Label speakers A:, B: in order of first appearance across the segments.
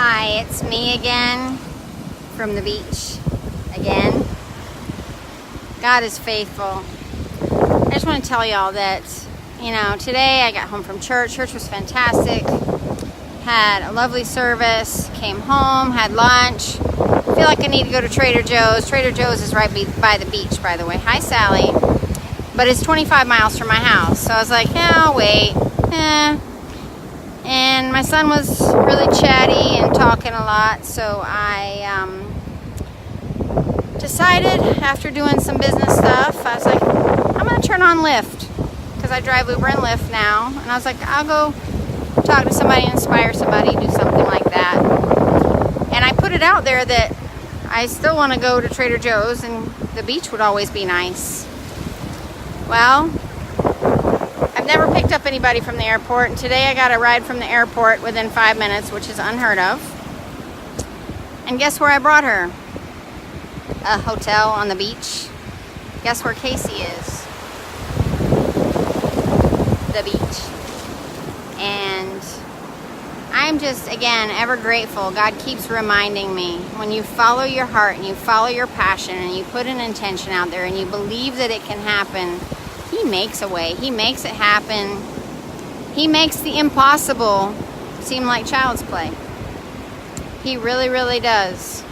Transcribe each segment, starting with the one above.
A: Hi, it's me again from the beach again. God is faithful. I just want to tell y'all that, today I got home from church. Church was fantastic. Had a lovely service. Came home, had lunch. Feel like I need to go to Trader Joe's. Trader Joe's is right by the beach, by the way. Hi, Sally. But it's 25 miles from my house. So I was like, I'll wait. And my son was really chatty and talking a lot, so I decided after doing some business stuff, I was like, I'm going to turn on Lyft, because I drive Uber and Lyft now, and I was like, I'll go talk to somebody, inspire somebody, do something like that. And I put it out there that I still want to go to Trader Joe's, and the beach would always be nice. Well, I've never picked up anybody from the airport, and today I got a ride from the airport within 5 minutes, which is unheard of. And guess where I brought her? A hotel on the beach. Guess where Casey is? The beach. And I'm just, again, ever grateful. God keeps reminding me, when you follow your heart and you follow your passion and you put an intention out there and you believe that it can happen, He makes a way. He makes it happen. He makes the impossible seem like child's play. He really, really does.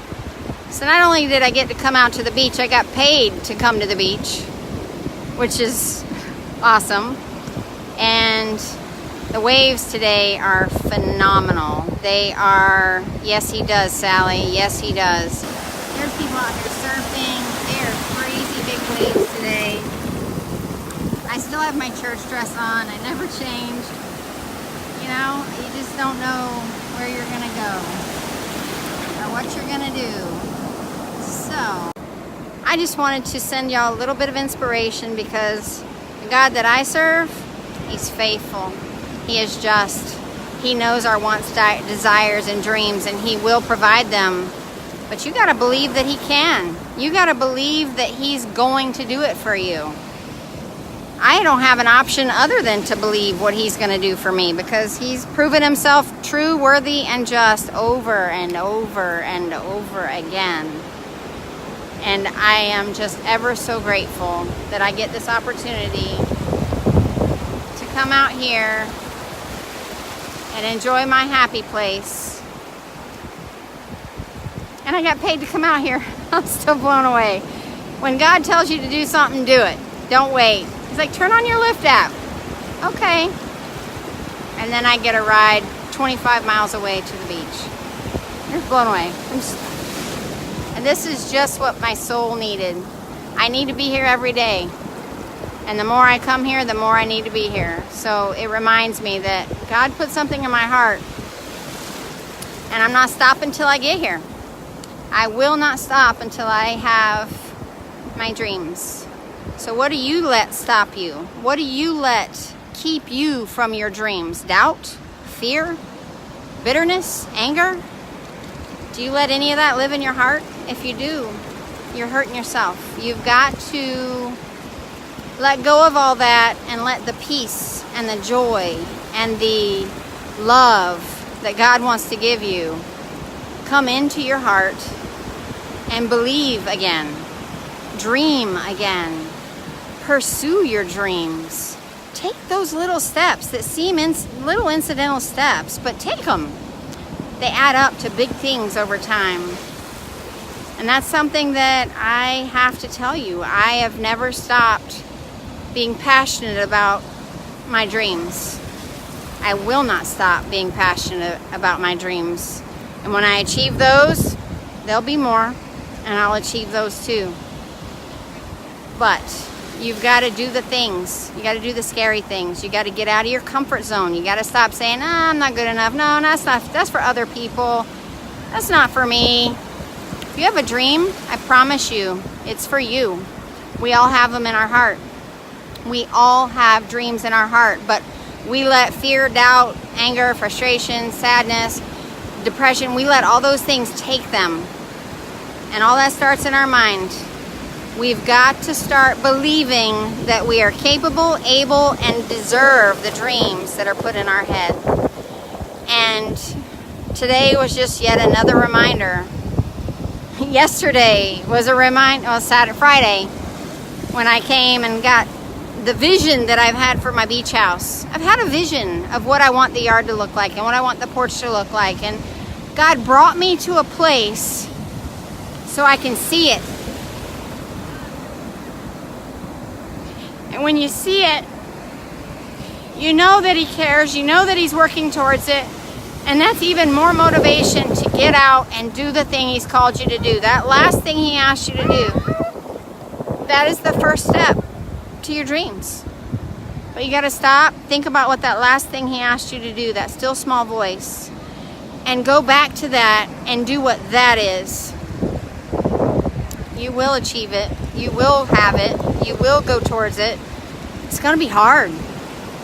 A: So not only did I get to come out to the beach, I got paid to come to the beach, which is awesome. And the waves today are phenomenal. They are, yes, he does, Sally. Yes, he does. There's people out here surfing. They are crazy big waves today. I still have my church dress on. I never changed. You just don't know where you're going to go or what you're going to do. So, I just wanted to send y'all a little bit of inspiration, because the God that I serve, He's faithful. He is just. He knows our wants, desires, and dreams, and He will provide them. But you got to believe that He can. You got to believe that He's going to do it for you. I don't have an option other than to believe what He's going to do for me, because He's proven Himself true, worthy, and just over and over and over again. And I am just ever so grateful that I get this opportunity to come out here and enjoy my happy place. And I got paid to come out here. I'm still blown away. When God tells you to do something, do it. Don't wait. He's like, turn on your Lyft app. Okay. And then I get a ride 25 miles away to the beach. You're blown away. And this is just what my soul needed. I need to be here every day. And the more I come here, the more I need to be here. So it reminds me that God put something in my heart. And I'm not stopping until I get here. I will not stop until I have my dreams. So what do you let stop you? What do you let keep you from your dreams? Doubt? Fear? Bitterness? Anger? Do you let any of that live in your heart? If you do, you're hurting yourself. You've got to let go of all that and let the peace and the joy and the love that God wants to give you come into your heart, and believe again. Dream again. Pursue your dreams. Take those little steps that seem little incidental steps, but take them. They add up to big things over time. And that's something that I have to tell you. I have never stopped being passionate about my dreams. I will not stop being passionate about my dreams. And when I achieve those, there'll be more, and I'll achieve those too. But you've got to do the things. You got to do the scary things. You got to get out of your comfort zone. You got to stop saying, I'm not good enough. No, that's for other people. That's not for me. If you have a dream, I promise you, it's for you. We all have them in our heart. We all have dreams in our heart, but we let fear, doubt, anger, frustration, sadness, depression, we let all those things take them. And all that starts in our mind. We've got to start believing that we are capable, able, and deserve the dreams that are put in our head. And Today was just yet another reminder. Yesterday was a reminder, Friday, when I came and got the vision that I've had for my beach house. I've had a vision of what I want the yard to look like and what I want the porch to look like. And God brought me to a place so I can see it. And when you see it, you know that He cares, you know that He's working towards it, and that's even more motivation to get out and do the thing He's called you to do. That last thing He asked you to do, that is the first step to your dreams. But you got to stop, think about what that last thing He asked you to do, that still small voice, and go back to that and do what that is. You will achieve it. You will have it. You will go towards it. It's going to be hard.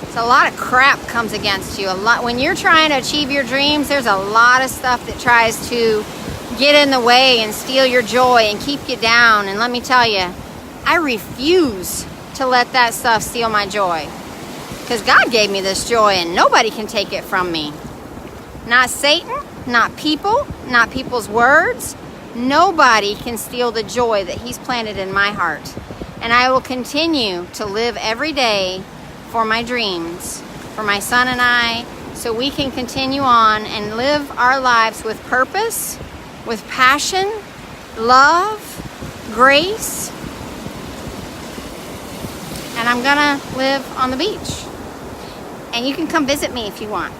A: It's a lot of crap comes against you. A lot when you're trying to achieve your dreams, there's a lot of stuff that tries to get in the way and steal your joy and keep you down. And let me tell you, I refuse to let that stuff steal my joy. Because God gave me this joy and nobody can take it from me. Not Satan, not people, not people's words. Nobody can steal the joy that He's planted in my heart. And I will continue to live every day for my dreams, for my son and I, so we can continue on and live our lives with purpose, with passion, love, grace. And I'm gonna live on the beach. And you can come visit me if you want.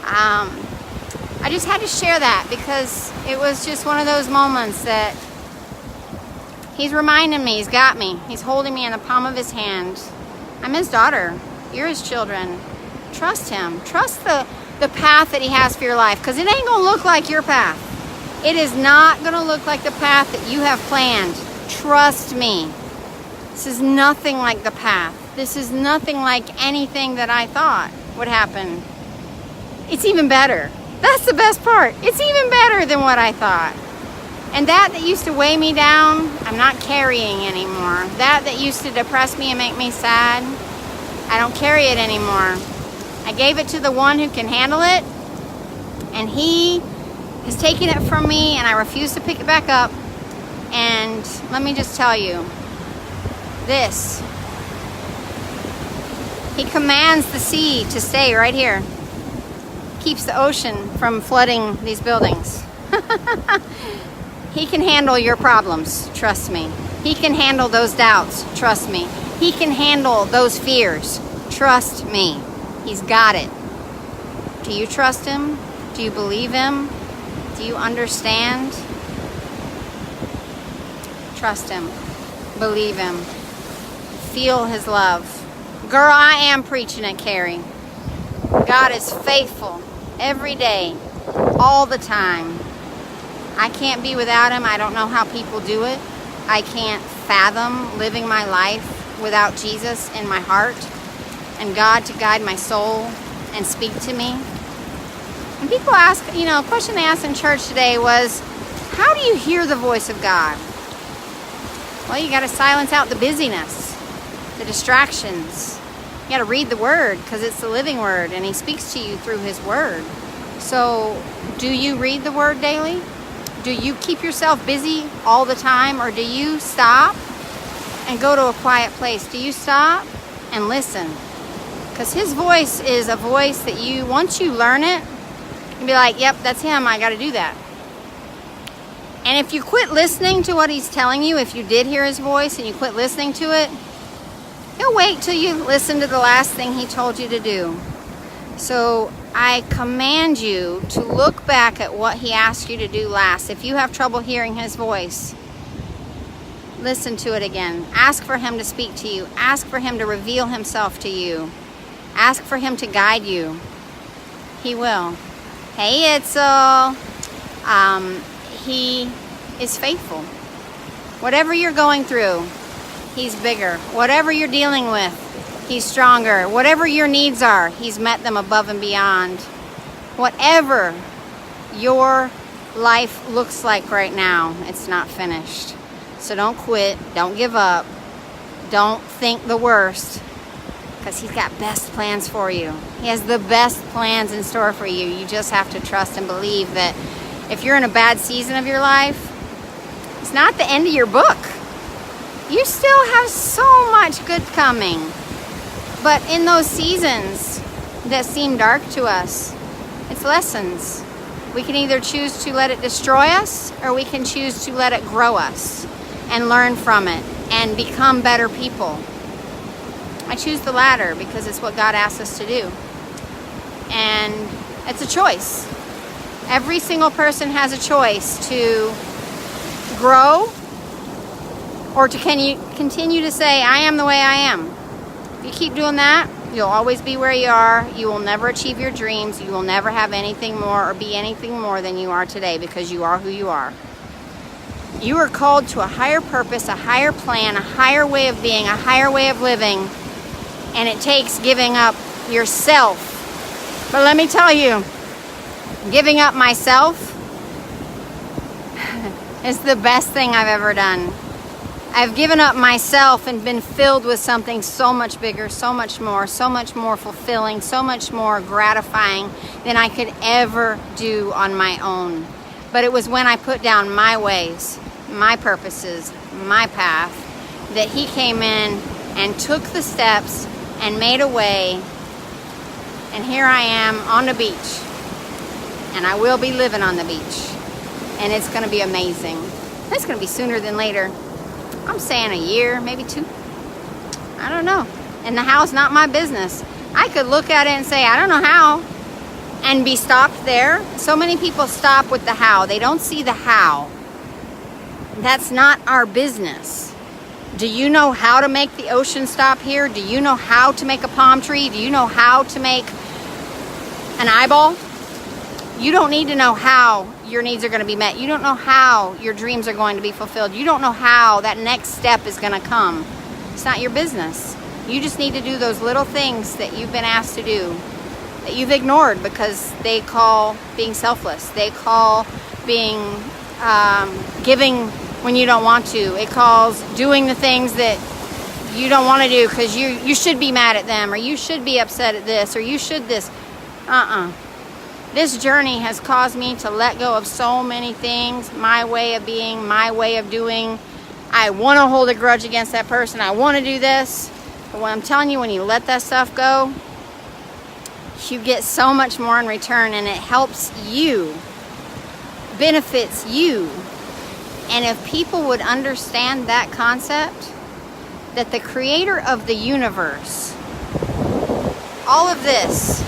A: I just had to share that because it was just one of those moments that He's reminding me, He's got me. He's holding me in the palm of His hand. I'm His daughter. You're His children. Trust Him. Trust the path that He has for your life, because it ain't going to look like your path. It is not going to look like the path that you have planned. Trust me. This is nothing like the path. This is nothing like anything that I thought would happen. It's even better. That's the best part. It's even better than what I thought. And that used to weigh me down, I'm not carrying anymore. That used to depress me and make me sad, I don't carry it anymore. I gave it to the one who can handle it, and He has taken it from me, and I refuse to pick it back up. And let me just tell you this. He commands the sea to stay right here. Keeps the ocean from flooding these buildings. He can handle your problems, trust me. He can handle those doubts, trust me. He can handle those fears, trust me. He's got it. Do you trust Him? Do you believe Him? Do you understand? Trust Him. Believe Him. Feel His love. Girl, I am preaching it, Carrie. God is faithful every day, all the time. I can't be without Him. I don't know how people do it. I can't fathom living my life without Jesus in my heart and God to guide my soul and speak to me. And people ask, a question they asked in church today was, how do you hear the voice of God? Well, you got to silence out the busyness, the distractions. You got to read the Word, because it's the living Word and He speaks to you through His Word. So, do you read the Word daily? Do you keep yourself busy all the time, or do you stop and go to a quiet place? Do you stop and listen? Because His voice is a voice that once you learn it, you'll be like, yep, that's Him, I got to do that. And if you quit listening to what He's telling you, if you did hear His voice and you quit listening to it, He'll wait till you listen to the last thing He told you to do. So I command you to look back at what He asked you to do last. If you have trouble hearing His voice, listen to it again. Ask for Him to speak to you. Ask for Him to reveal Himself to you. Ask for Him to guide you. He will. Hey, Itzel. He is faithful. Whatever you're going through, He's bigger. Whatever you're dealing with, He's stronger. Whatever your needs are, He's met them above and beyond. Whatever your life looks like right now, it's not finished. So don't quit. Don't give up. Don't think the worst. because He's got best plans for you. He has the best plans in store for you. You just have to trust and believe that if you're in a bad season of your life, it's not the end of your book. You still have so much good coming. But in those seasons that seem dark to us, it's lessons. We can either choose to let it destroy us, or we can choose to let it grow us and learn from it and become better people. I choose the latter because it's what God asks us to do. And it's a choice. Every single person has a choice to grow or to continue to say, I am the way I am. If you keep doing that, you'll always be where you are. You will never achieve your dreams. You will never have anything more or be anything more than you are today, because you are who you are. You are called to a higher purpose, a higher plan, a higher way of being, a higher way of living. And it takes giving up yourself. But let me tell you, giving up myself is the best thing I've ever done. I've given up myself and been filled with something so much bigger, so much more fulfilling, so much more gratifying than I could ever do on my own. But it was when I put down my ways, my purposes, my path, that He came in and took the steps and made a way. And here I am on the beach. And I will be living on the beach. And it's going to be amazing. It's going to be sooner than later. I'm saying a year, maybe 2. I don't know. And the how's not my business. I could look at it and say, I don't know how, and be stopped there. So many people stop with the how. They don't see the how. That's not our business. Do you know how to make the ocean stop here? Do you know how to make a palm tree? Do you know how to make an eyeball? You don't need to know how your needs are going to be met. You don't know how your dreams are going to be fulfilled. You don't know how that next step is going to come. It's not your business. You just need to do those little things that you've been asked to do, that you've ignored because they call being selfless. They call being giving when you don't want to. It calls doing the things that you don't want to do because you should be mad at them, or you should be upset at this, or you should this. This journey has caused me to let go of so many things, my way of being, my way of doing. I want to hold a grudge against that person. I want to do this. But what I'm telling you, when you let that stuff go, you get so much more in return, and it helps you, benefits you. And if people would understand that concept, that the creator of the universe, all of this,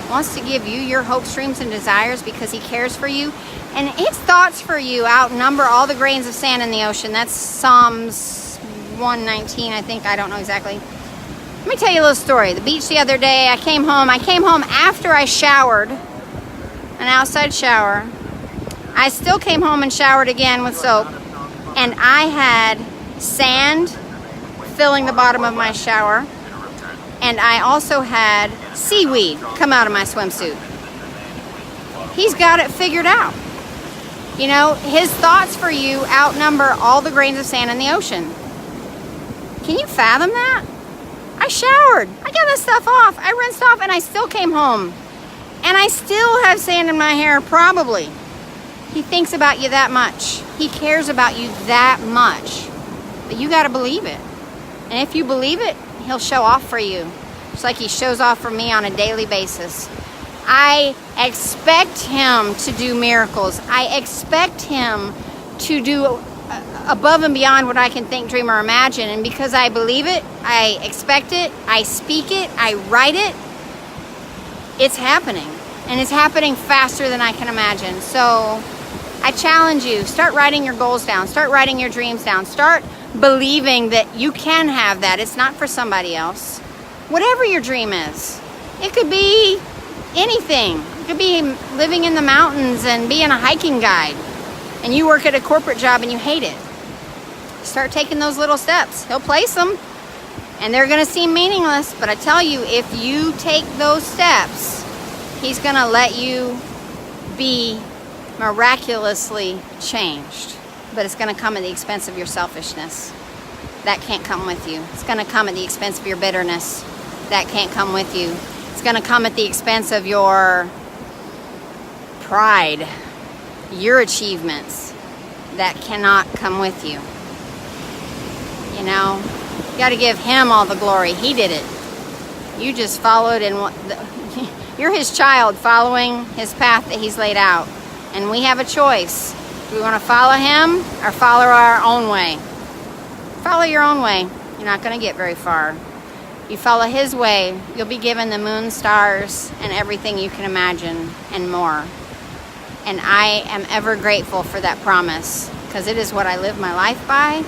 A: wants to give you your hopes, dreams, and desires because He cares for you, and His thoughts for you outnumber all the grains of sand in the ocean. That's Psalms 119, I think. I don't know exactly. Let me tell you a little story. The beach the other day, I came home after I showered, an outside shower. I still came home and showered again with soap, and I had sand filling the bottom of my shower. And I also had seaweed come out of my swimsuit. He's got it figured out. You know, His thoughts for you outnumber all the grains of sand in the ocean. Can you fathom that? I showered. I got this stuff off. I rinsed off, and I still came home. And I still have sand in my hair, probably. He thinks about you that much. He cares about you that much. But you got to believe it. And if you believe it, He'll show off for you, just like He shows off for me on a daily basis. I expect Him to do miracles. I expect Him to do above and beyond what I can think, dream, or imagine. And because I believe it, I expect it, I speak it, I write it, it's happening. And it's happening faster than I can imagine. So I challenge you, start writing your goals down. Start writing your dreams down. Start believing that you can have that. It's not for somebody else. Whatever your dream is. It could be anything. It could be living in the mountains and being a hiking guide. And you work at a corporate job and you hate it. Start taking those little steps. He'll place them. And they're going to seem meaningless. But I tell you, if you take those steps, He's going to let you be miraculously changed. But it's going to come at the expense of your selfishness. That can't come with you. It's going to come at the expense of your bitterness. that can't come with you. It's going to come at the expense of your pride, your achievements that cannot come with you. You know, you got to give him all the glory. He did it. You just followed in you're his child following his path that he's laid out. And we have a choice. Do we want to follow him or follow our own way? Follow your own way. You're not going to get very far. You follow his way, you'll be given the moon, stars, and everything you can imagine and more. And I am ever grateful for that promise, because it is what I live my life by.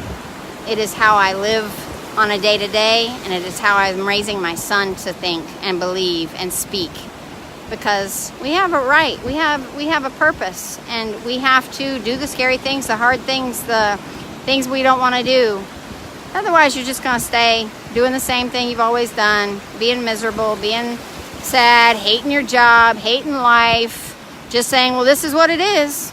A: It is how I live on a day-to-day, and it is how I'm raising my son to think and believe and speak. Because we have a right, we have a purpose, and we have to do the scary things, the hard things, the things we don't want to do. Otherwise, you're just going to stay doing the same thing you've always done, being miserable, being sad, hating your job, hating life, just saying, well, this is what it is.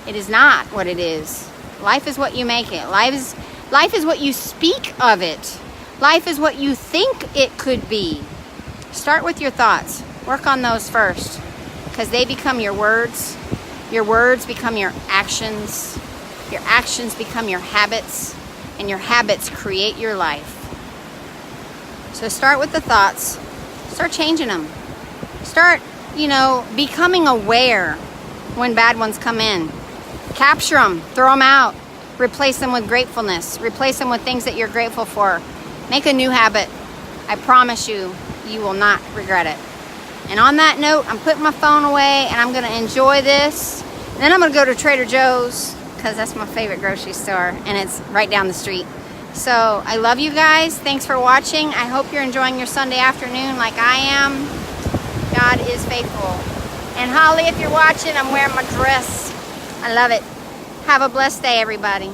A: It is not what it is. Life is what you make it. Life is what you speak of it. Life is what you think it could be. Start with your thoughts. Work on those first, because they become your words. Your words become your actions. Your actions become your habits, and your habits create your life. So start with the thoughts. Start changing them. Start, becoming aware when bad ones come in. Capture them, throw them out, replace them with gratefulness, replace them with things that you're grateful for. Make a new habit. I promise you, you will not regret it. And on that note, I'm putting my phone away and I'm going to enjoy this. And then I'm going to go to Trader Joe's, because that's my favorite grocery store, and it's right down the street. So I love you guys. Thanks for watching. I hope you're enjoying your Sunday afternoon like I am. God is faithful. And Holly, if you're watching, I'm wearing my dress. I love it. Have a blessed day, everybody.